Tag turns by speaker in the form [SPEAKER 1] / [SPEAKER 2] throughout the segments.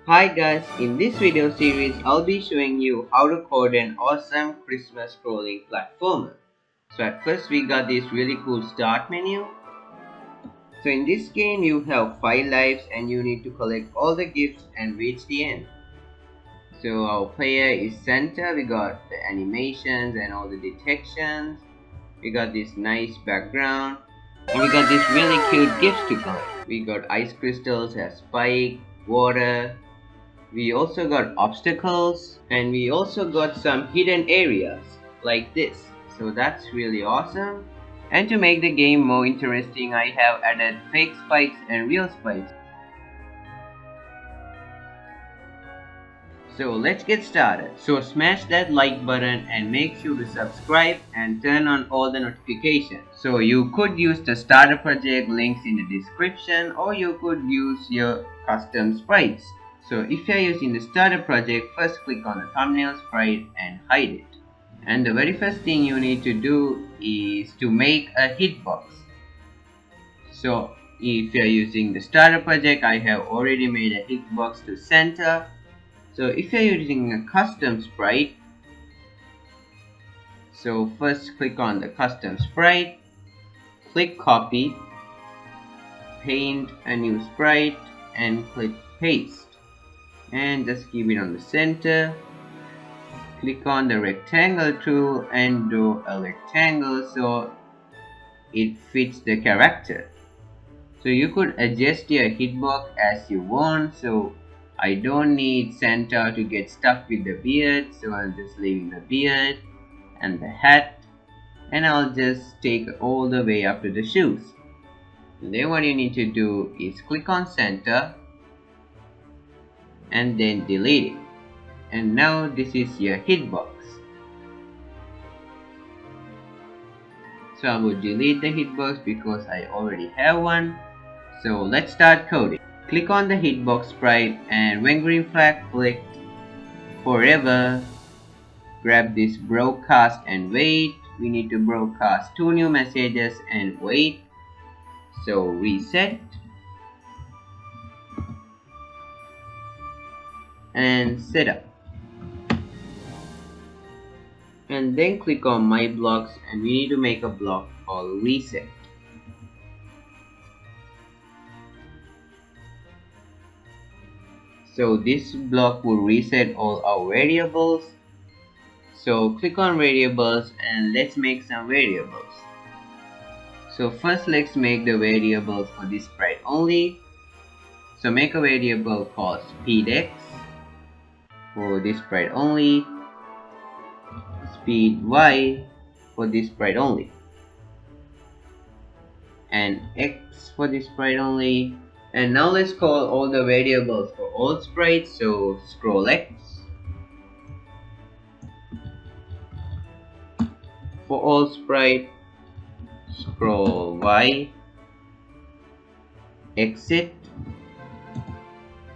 [SPEAKER 1] Hi guys, in this video series I'll be showing you how to code an awesome Christmas scrolling platformer. So at first we got this really cool start menu. So in this game you have 5 lives and you need to collect all the gifts and reach the end. So our player is Santa, we got the animations and all the detections. We got this nice background. And we got these really cute gifts to collect. We got ice crystals as spike, water. We also got obstacles and we also got some hidden areas like this. So that's really awesome. And to make the game more interesting, I have added fake spikes and real spikes. So let's get started. So smash that like button and make sure to subscribe and turn on all the notifications. So you could use the starter project links in the description, or you could use your custom sprites. So if you are using the starter project, first click on the thumbnail sprite and hide it. And the very first thing you need to do is to make a hitbox. So if you are using the starter project, I have already made a hitbox to center. So if you're using a custom sprite, so first click on the custom sprite, click copy, paint a new sprite and click paste and just keep it on the center. Click on the rectangle tool and draw a rectangle so it fits the character. So you could adjust your hitbox as you want. So I don't need Santa to get stuck with the beard, so I'm just leaving the beard and the hat, and I'll just take all the way up to the shoes. And then what you need to do is click on center and then delete it. And now this is your hitbox. So I will delete the hitbox because I already have one. So let's start coding. Click on the hitbox sprite and when green flag clicked, forever, grab this broadcast and wait. We need to broadcast 2 new messages and wait. So reset and setup. And then click on my blocks and we need to make a block called reset. So this block will reset all our variables. So click on variables and let's make some variables. So first let's make the variable for this sprite only. So make a variable called speedx for this sprite only, speed y for this sprite only, and x for this sprite only. And now let's call all the variables for all sprites. So scroll x for all sprite, scroll y, exit,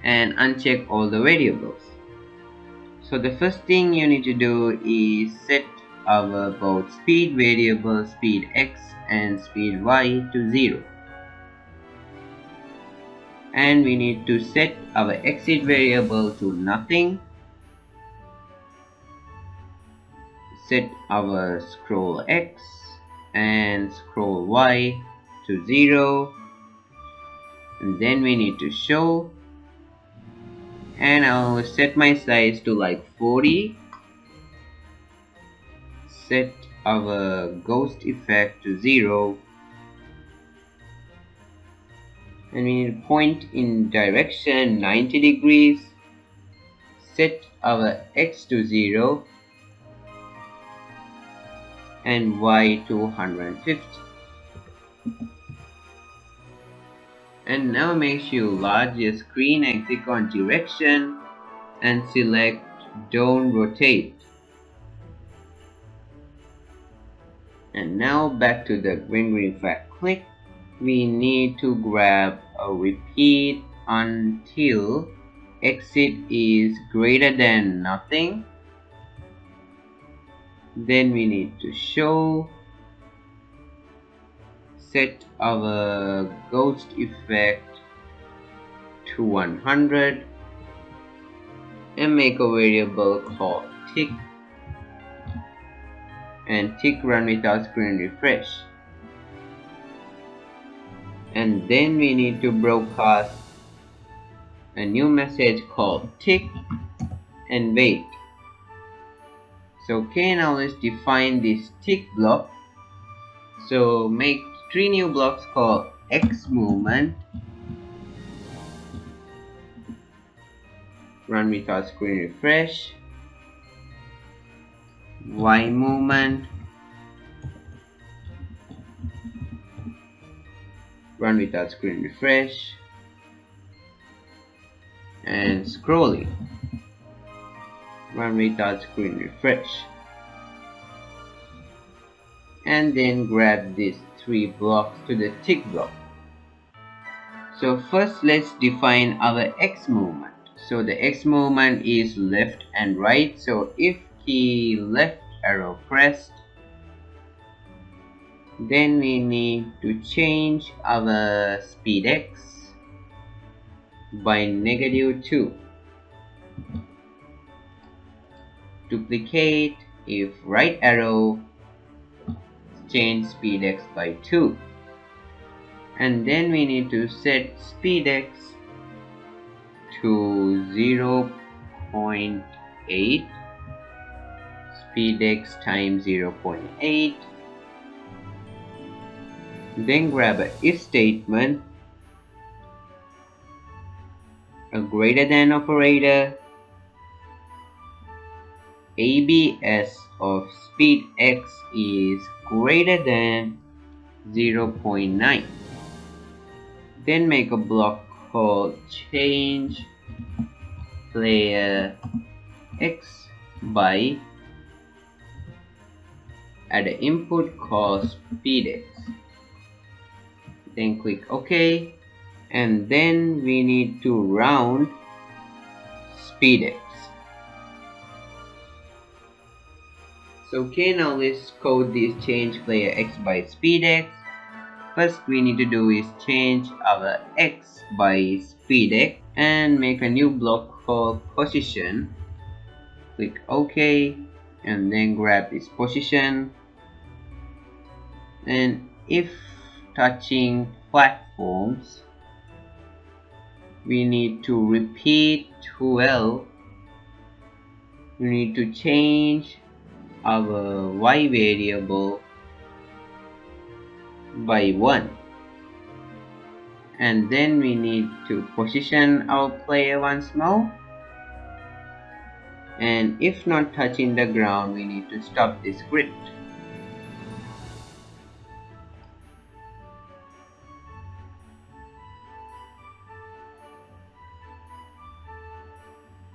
[SPEAKER 1] and uncheck all the variables. So the first thing you need to do is set our both speed variable speed x and speed y to 0. And we need to set our exit variable to nothing. Set our scroll x and scroll y to 0. And then we need to show. And I'll set my size to like 40. Set our ghost effect to 0. And we need to point in direction 90 degrees. Set our x to 0 and y to 150. And now make sure large your screen and click on direction and select don't rotate. And now back to the green flag click. We need to grab a repeat until exit is greater than nothing. Then we need to show. Set our ghost effect to 100 and make a variable called tick, and tick run without screen refresh. And then we need to broadcast a new message called tick and wait. So okay, now let's define this tick block. So make 3 new blocks called X movement, run without screen refresh, Y movement, run without screen refresh, and scrolling, run without screen refresh. And then grab these 3 blocks to the tick block. So first let's define our X movement. So the X movement is left and right. So if key left arrow pressed, then we need to change our speed X by -2. Duplicate if right arrow, change speed X by 2. And then we need to set speed X to 0.8, speed X times 0.8. Then grab a if statement, a greater than operator, ABS of speed X is greater than 0.9. Then make a block called change player X by, add an input called speed X. Then click OK, and then we need to round speed X. So okay, now let's code this change player X by speed X. First we need to do is change our X by speed X and make a new block called position. Click OK, and then grab this position, and if touching platforms, we need to repeat 12. We need to change our Y variable by 1, and then we need to position our player once more, and if not touching the ground, we need to stop the script.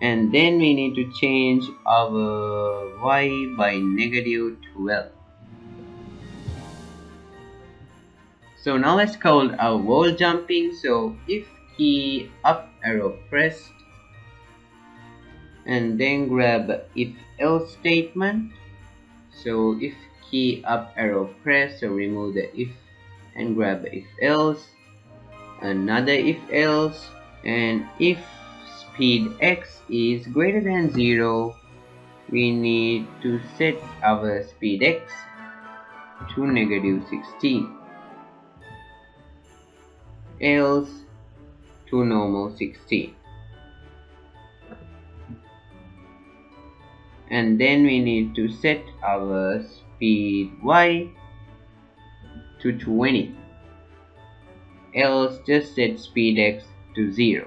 [SPEAKER 1] And then we need to change our Y by -12. So now let's call our wall jumping. So if key up arrow pressed, and then grab if else statement. So if key up arrow pressed, so remove the if and grab if else, another if else, and if speed X is greater than 0, we need to set our speed X to -16, else to normal 16. And then we need to set our speed Y to 20, else just set speed X to 0.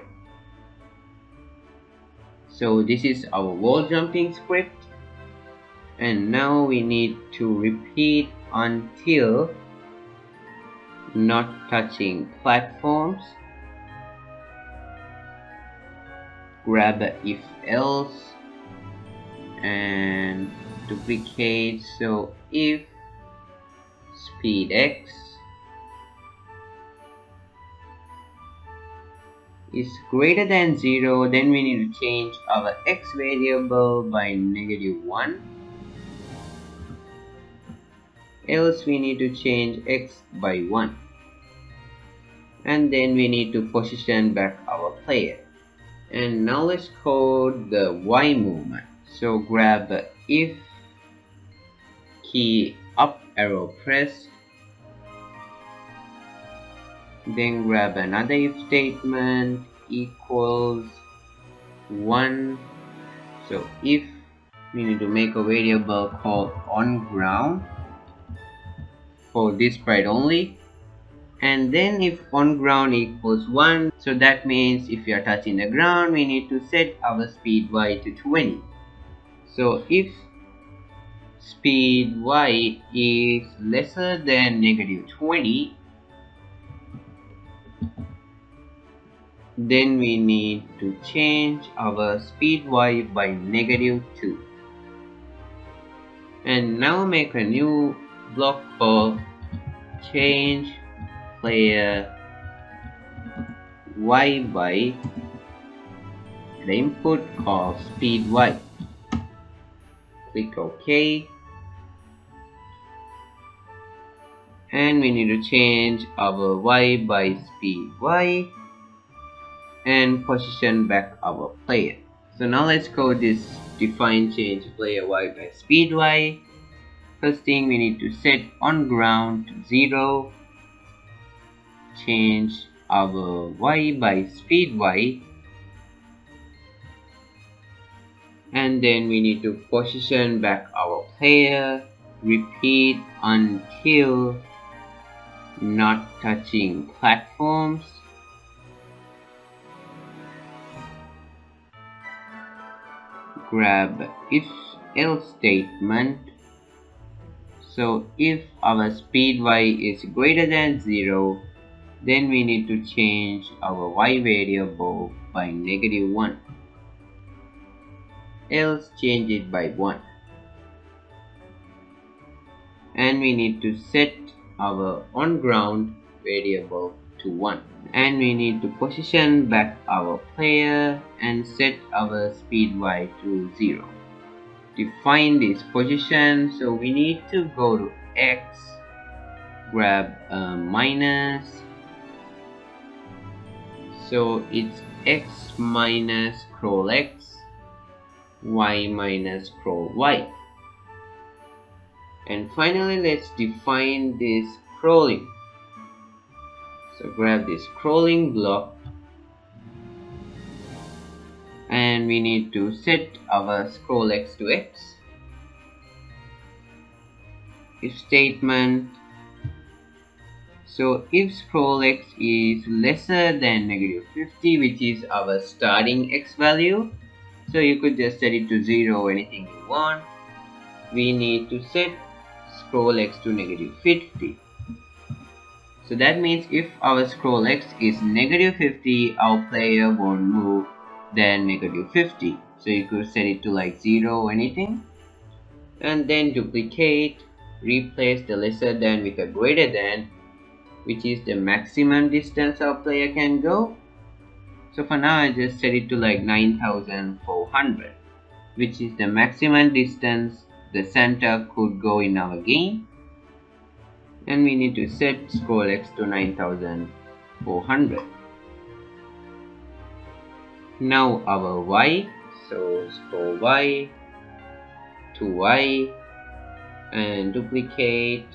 [SPEAKER 1] So this is our wall jumping script, and now we need to repeat until not touching platforms. Grab if else and duplicate. So if speed X is greater than 0, then we need to change our X variable by -1, else we need to change X by 1, and then we need to position back our player. And now let's code the Y movement. So grab the if key, up arrow pressed, then grab another if statement equals 1. So if we need to make a variable called onGround for this sprite only, and then if onGround equals 1, so that means if we are touching the ground, we need to set our speed y to 20. So if speed y is lesser than -20, then we need to change our speed y by -2. And now make a new block called change player y by the input called speed y. Click OK. And we need to change our y by speed y and position back our player. So now let's code this define change player y by speed y. First thing, we need to set onGround to 0, change our y by speed y, and then we need to position back our player. Repeat until not touching platforms. Grab if else statement. So if our speed y is greater than 0, then we need to change our y variable by -1. Else change it by 1. And we need to set our onGround variable to 1. And we need to position back our player and set our speed y to 0. Define this position, so we need to go to X, grab a minus, so it's X minus scroll X, Y minus scroll Y. And finally, let's define this scrolling. So grab this scrolling block, and we need to set our scroll X to X. If statement. So if scroll X is lesser than -50, which is our starting X value, so you could just set it to 0 or anything you want. We need to set scroll X to -50. So that means if our scroll X is -50, our player won't move than -50. So you could set it to like 0 or anything. And then duplicate, replace the lesser than with a greater than, which is the maximum distance our player can go. So for now, I just set it to like 9,400, which is the maximum distance the center could go in our game. And we need to set scroll X to 9,400. Now our Y, so scroll Y to Y and duplicate,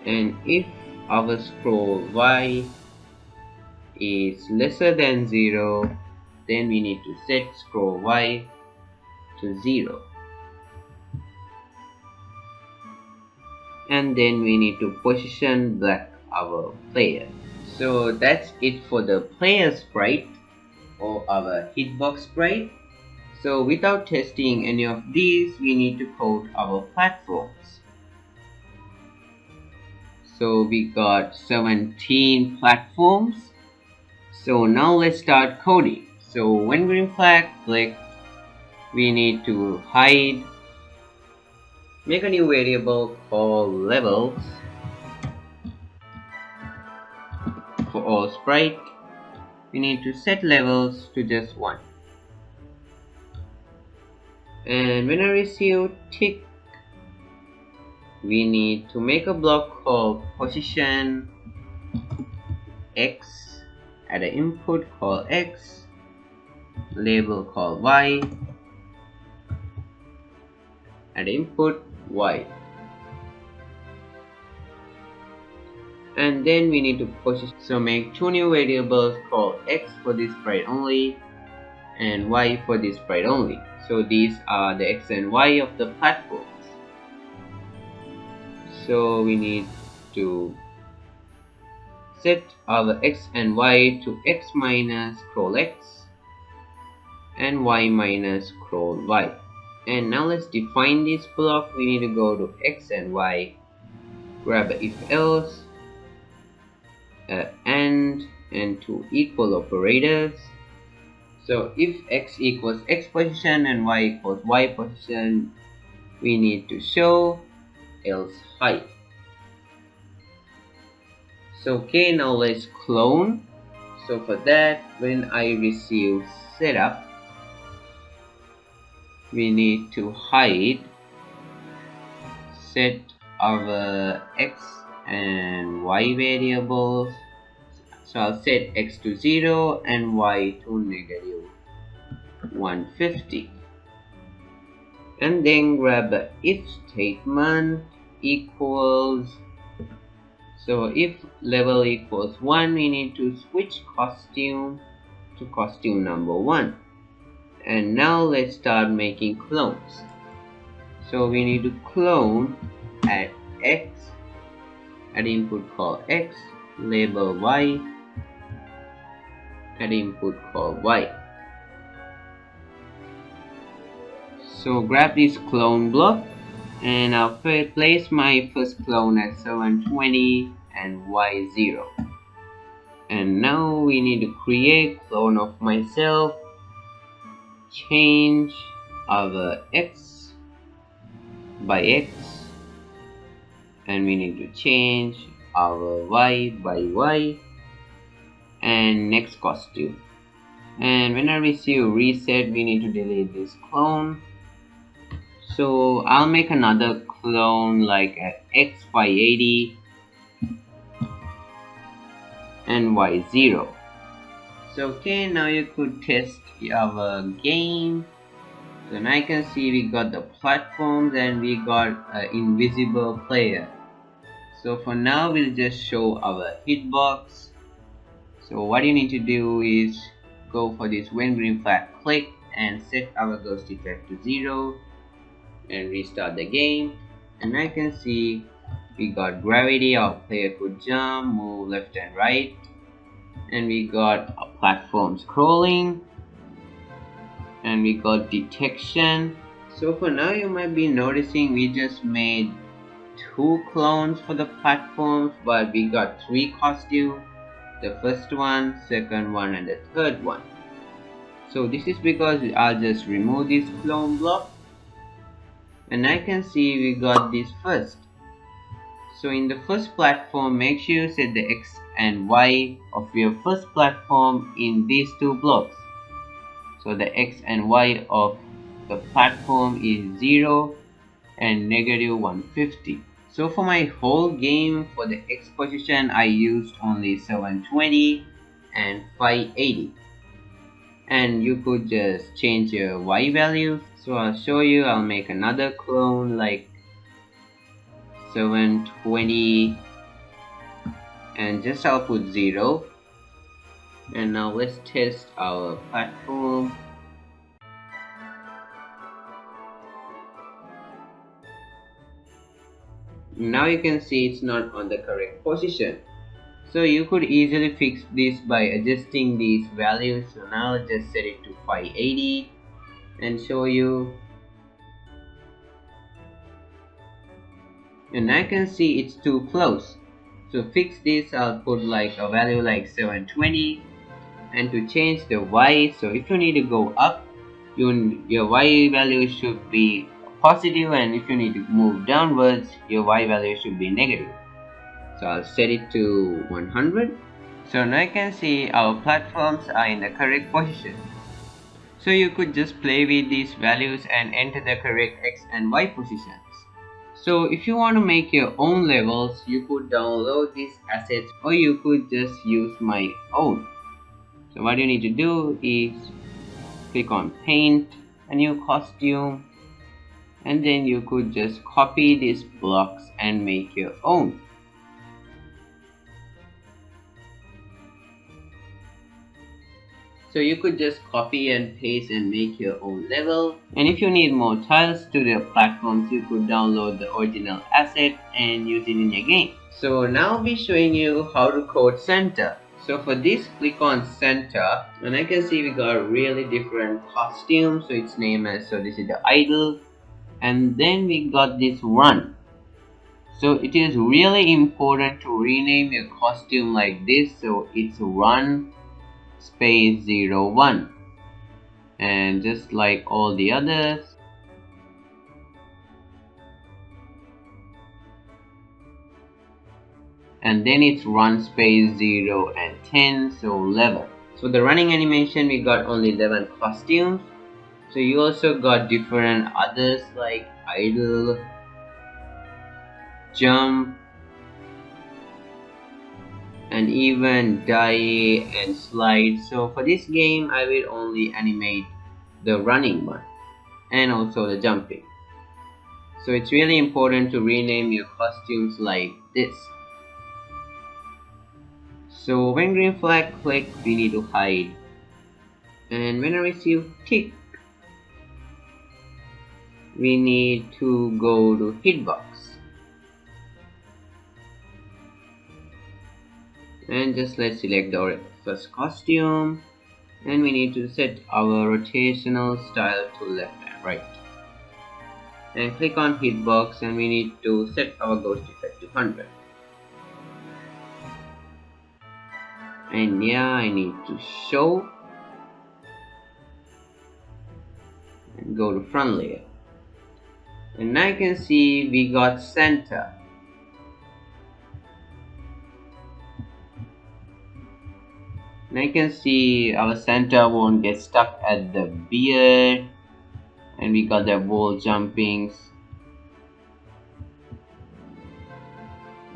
[SPEAKER 1] and if our scroll Y is lesser than 0, then we need to set scroll Y to 0. And then we need to position back our player. So that's it for the player sprite or our hitbox sprite. So without testing any of these, we need to code our platforms. So we got 17 platforms. So now let's start coding. So when green flag clicked, we need to hide, make a new variable called levels for all sprite. We need to set levels to just 1. And when I receive tick, we need to make a block called position X, add an input called X, label called y, and input y. And then we need to position, so make two new variables called x for this sprite only and y for this sprite only. So these are the x and y of the platforms. So we need to set our x and y to x minus scroll x and y minus scroll y. And now let's define this block. We need to go to x and y, grab a if else, and two equal operators. So if x equals x position and y equals y position, we need to show else height. So okay, now let's clone. So for that, when I receive setup, we need to hide set our x and y variables. So I'll set x to 0 and y to negative 150. And then grab the if statement equals. So if level equals 1, we need to switch costume to costume number 1. And now let's start making clones. So we need to clone at x, at input called x, label y, at input called y. So grab this clone block and I'll place my first clone at 720 and y0. And now we need to create clone of myself, change our x by x, and we need to change our y by y, and next costume. And when I receive reset, we need to delete this clone. So I'll make another clone like at x580 and y0. So okay, now you could test our game. So now I can see we got the platforms and we got an invisible player. So for now we'll just show our hitbox. So what you need to do is go for this when green flag click and set our ghost effect to 0 and restart the game. And I can see we got gravity, our player could jump, move left and right, and we got a platform scrolling, and we got detection. So for now you might be noticing we just made 2 clones for the platforms, but we got 3 costumes, the first one, second one, and the third one. So this is because I'll just remove this clone block, and I can see we got this first. So in the first platform, make sure you set the x and y of your first platform in these 2 blocks. So the x and y of the platform is 0 and negative 150. So for my whole game, for the x position, I used only 720 and 580. And you could just change your y value. So I'll show you, I'll make another clone like 720 and just I'll put 0. And now let's test our platform. Now you can see it's not on the correct position. So you could easily fix this by adjusting these values. So now I'll just set it to 580 and show you. And I can see it's too close. So fix this, I'll put like a value like 720. And to change the y, so if you need to go up, your y value should be positive, and if you need to move downwards, your y value should be negative. So I'll set it to 100. So now you can see our platforms are in the correct position. So you could just play with these values and enter the correct x and y positions. So if you want to make your own levels, you could download these assets or you could just use my own. So what you need to do is click on paint a new costume, and then you could just copy these blocks and make your own. So you could just copy and paste and make your own level. And if you need more tiles to the platforms, you could download the original asset and use it in your game. So now I'll be showing you how to code center. So for this, click on center, and I can see we got really different costumes. So its name is, so this is the idle, and then we got this run. So it is really important to rename your costume like this. So it's run space 01, and just like all the others. And then it's run space 0 and 10, so 11. So the running animation, we got only 11 costumes. So you also got different others like idle, jump, and even die and slide. So for this game, I will only animate the running one and also the jumping. So it's really important to rename your costumes like this. So when green flag click, we need to hide, and when I receive tick, we need to go to Hitbox and just let's select our first costume, and we need to set our rotational style to left and right, and click on Hitbox, and we need to set our ghost effect to 100. And yeah, I need to show and go to front layer, and I can see we got center. And I can see our center won't get stuck at the beard, and we got the wall jumpings,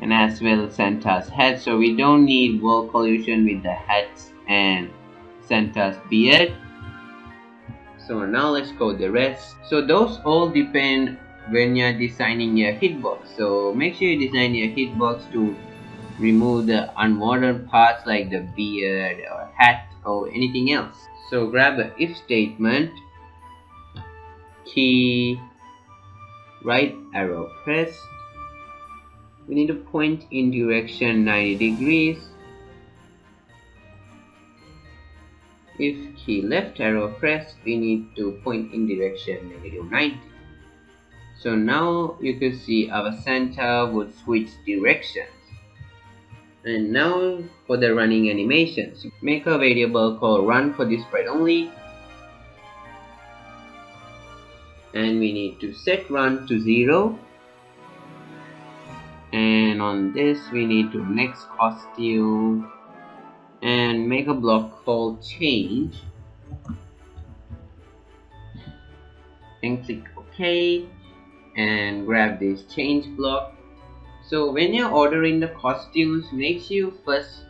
[SPEAKER 1] and as well Santa's head. So we don't need wall collision with the heads and Santa's beard. So now let's code the rest. So those all depend when you're designing your hitbox. So make sure you design your hitbox to remove the unwanted parts like the beard or hat or anything else. So grab an if statement, key, right arrow press. We need to point in direction 90 degrees. If key left arrow press, we need to point in direction -90. So now you can see our center would switch directions. And now for the running animations, make a variable called run for this sprite only, and we need to set run to 0, and on this we need to next costume and make a block called change, and click OK and grab this change block. So when you're ordering the costumes, make sure you first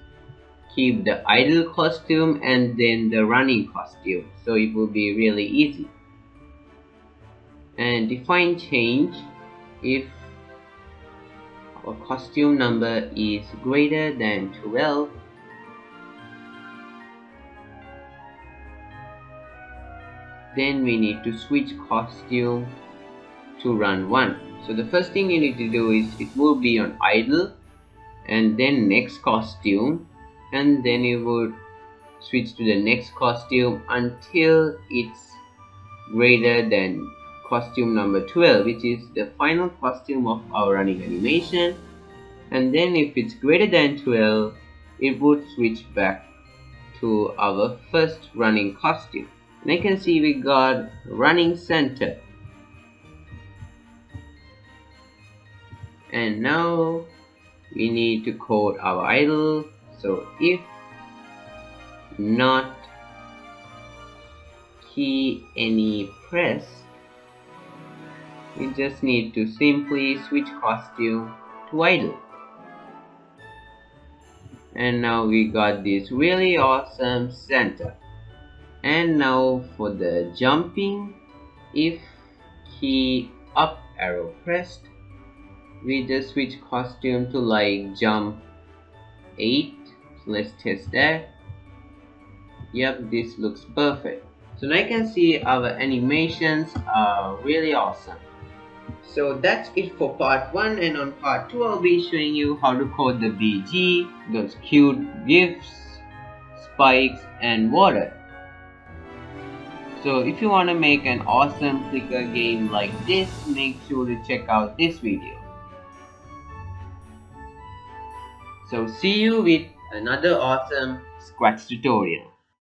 [SPEAKER 1] keep the idle costume and then the running costume, so it will be really easy. And define change if our costume number is greater than 12, then we need to switch costume to run 1. So the first thing you need to do is it will be on idle and then next costume, and then you would switch to the next costume until it's greater than costume number 12, which is the final costume of our running animation. And then if it's greater than 12, it would switch back to our first running costume. And I can see we got running center. And now we need to code our idle. So if not key any press, we just need to simply switch costume to idle. And now we got this really awesome center. And now for the jumping, if key up arrow pressed, we just switch costume to like jump 8. So let's test that. Yep, this looks perfect. So now you can see our animations are really awesome. So that's it for part 1, and on part 2 I'll be showing you how to code the BG, those cute gifts, spikes and water. So if you want to make an awesome clicker game like this, make sure to check out this video. So see you with another awesome Scratch tutorial.